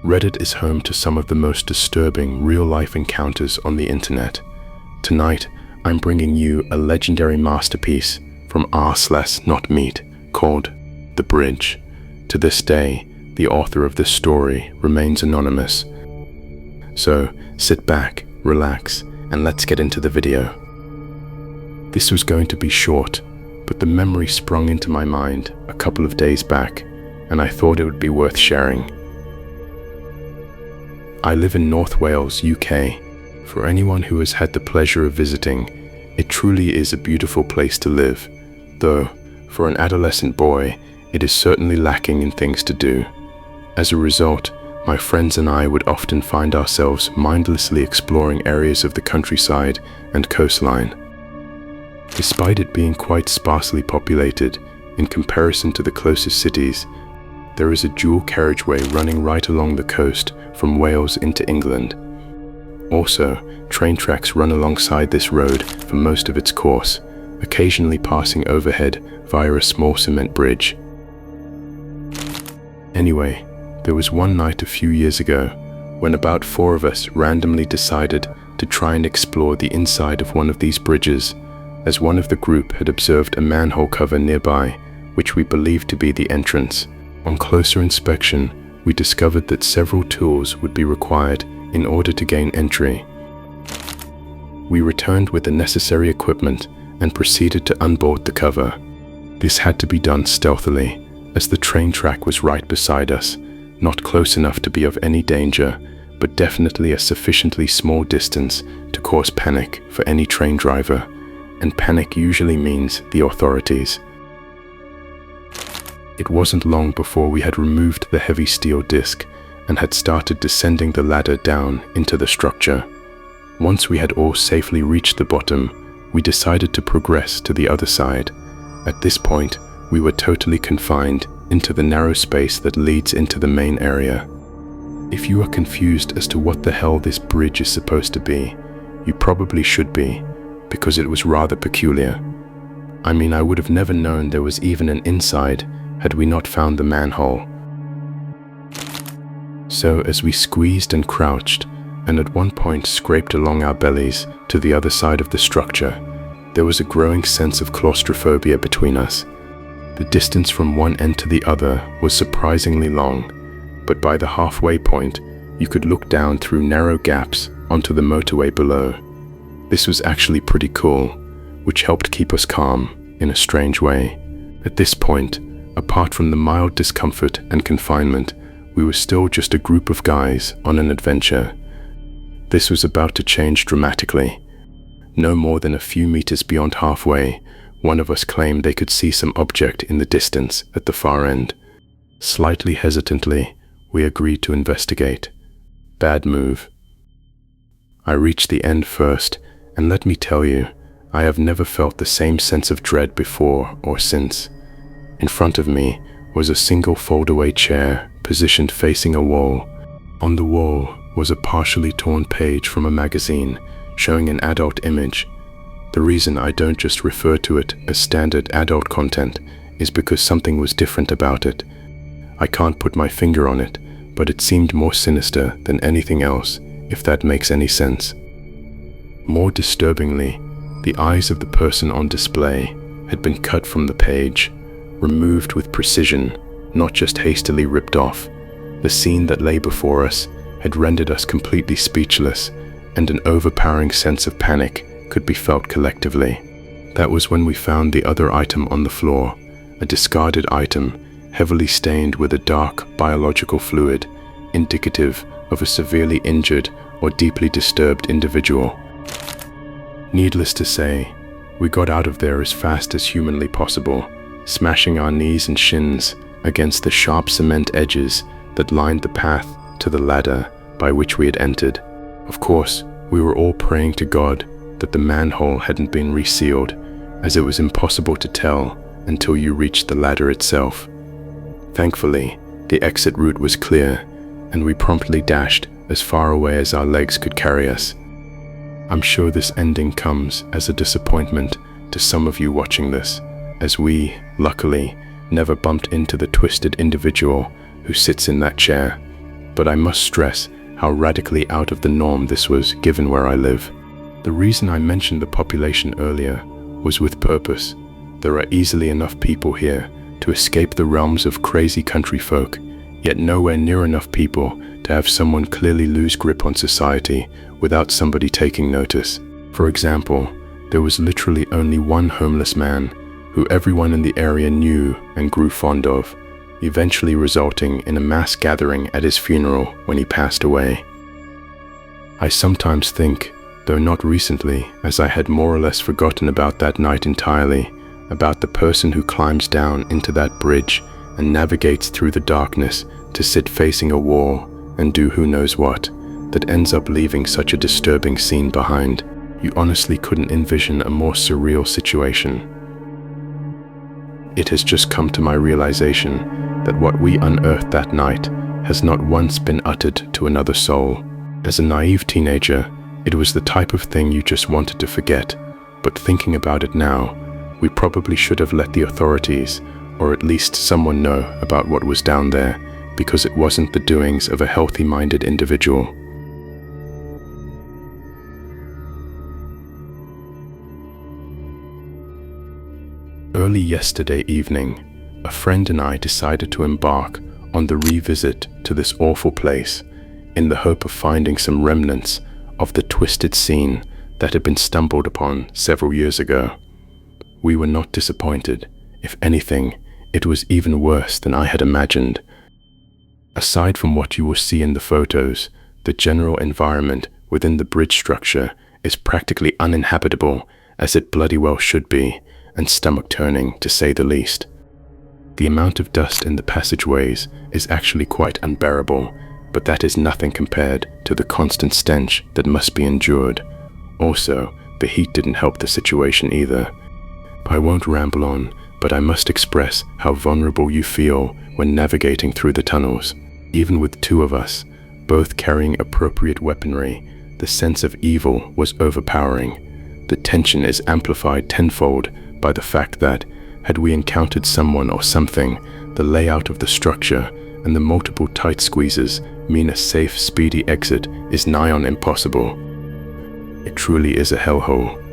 Reddit is home to some of the most disturbing real-life encounters on the internet. Tonight, I'm bringing you a legendary masterpiece from r/notmeat called The Bridge. To this day, the author of this story remains anonymous. So, sit back, relax, and let's get into the video. This was going to be short, but the memory sprung into my mind a couple of days back, and I thought it would be worth sharing. I live in North Wales, UK. For anyone who has had the pleasure of visiting, it truly is a beautiful place to live, though, for an adolescent boy, it is certainly lacking in things to do. As a result, my friends and I would often find ourselves mindlessly exploring areas of the countryside and coastline. Despite it being quite sparsely populated, in comparison to the closest cities, there is a dual carriageway running right along the coast from Wales into England. Also, train tracks run alongside this road for most of its course, occasionally passing overhead via a small cement bridge. Anyway, there was one night a few years ago when about 4 of us randomly decided to try and explore the inside of one of these bridges, as one of the group had observed a manhole cover nearby, which we believed to be the entrance. On closer inspection, we discovered that several tools would be required in order to gain entry. We returned with the necessary equipment and proceeded to unboard the cover. This had to be done stealthily, as the train track was right beside us, not close enough to be of any danger, but definitely a sufficiently small distance to cause panic for any train driver, and panic usually means the authorities. It wasn't long before we had removed the heavy steel disc and had started descending the ladder down into the structure. Once we had all safely reached the bottom, we decided to progress to the other side. At this point, we were totally confined into the narrow space that leads into the main area. If you are confused as to what the hell this bridge is supposed to be, you probably should be, because it was rather peculiar. I mean, I would have never known there was even an inside had we not found the manhole. So as we squeezed and crouched, and at one point scraped along our bellies to the other side of the structure, there was a growing sense of claustrophobia between us. The distance from one end to the other was surprisingly long, but by the halfway point, you could look down through narrow gaps onto the motorway below. This was actually pretty cool, which helped keep us calm in a strange way. At this point, apart from the mild discomfort and confinement, we were still just a group of guys on an adventure. This was about to change dramatically. No more than a few meters beyond halfway, one of us claimed they could see some object in the distance at the far end. Slightly hesitantly, we agreed to investigate. Bad move. I reached the end first, and let me tell you, I have never felt the same sense of dread before or since. In front of me was a single fold-away chair positioned facing a wall. On the wall was a partially torn page from a magazine showing an adult image. The reason I don't just refer to it as standard adult content is because something was different about it. I can't put my finger on it, but it seemed more sinister than anything else, if that makes any sense. More disturbingly, the eyes of the person on display had been cut from the page, removed with precision, not just hastily ripped off. The scene that lay before us had rendered us completely speechless, and an overpowering sense of panic could be felt collectively. That was when we found the other item on the floor, a discarded item, heavily stained with a dark biological fluid, indicative of a severely injured or deeply disturbed individual. Needless to say, we got out of there as fast as humanly possible, smashing our knees and shins against the sharp cement edges that lined the path to the ladder by which we had entered. Of course, we were all praying to God that the manhole hadn't been resealed, as it was impossible to tell until you reached the ladder itself. Thankfully, the exit route was clear, and we promptly dashed as far away as our legs could carry us. I'm sure this ending comes as a disappointment to some of you watching this, as we, luckily, never bumped into the twisted individual who sits in that chair. but I must stress how radically out of the norm this was given where I live. The reason I mentioned the population earlier was with purpose. There are easily enough people here to escape the realms of crazy country folk, yet nowhere near enough people to have someone clearly lose grip on society without somebody taking notice. For example, there was literally only one homeless man who everyone in the area knew and grew fond of, eventually resulting in a mass gathering at his funeral when he passed away. I sometimes think, though not recently, as I had more or less forgotten about that night entirely, about the person who climbs down into that bridge and navigates through the darkness to sit facing a wall and do who knows what, that ends up leaving such a disturbing scene behind. You honestly couldn't envision a more surreal situation. It has just come to my realization that what we unearthed that night has not once been uttered to another soul. As a naive teenager, it was the type of thing you just wanted to forget, but thinking about it now, we probably should have let the authorities, or at least someone, know about what was down there, because it wasn't the doings of a healthy-minded individual. Early yesterday evening, a friend and I decided to embark on the revisit to this awful place in the hope of finding some remnants of the twisted scene that had been stumbled upon several years ago. We were not disappointed. If anything, it was even worse than I had imagined. Aside from what you will see in the photos, the general environment within the bridge structure is practically uninhabitable, as it bloody well should be, and stomach-turning to say the least. The amount of dust in the passageways is actually quite unbearable, but that is nothing compared to the constant stench that must be endured. Also, the heat didn't help the situation either. I won't ramble on, but I must express how vulnerable you feel when navigating through the tunnels. Even with two of us, both carrying appropriate weaponry, the sense of evil was overpowering. The tension is amplified tenfold by the fact that, had we encountered someone or something, the layout of the structure and the multiple tight squeezes mean a safe, speedy exit is nigh on impossible. It truly is a hellhole.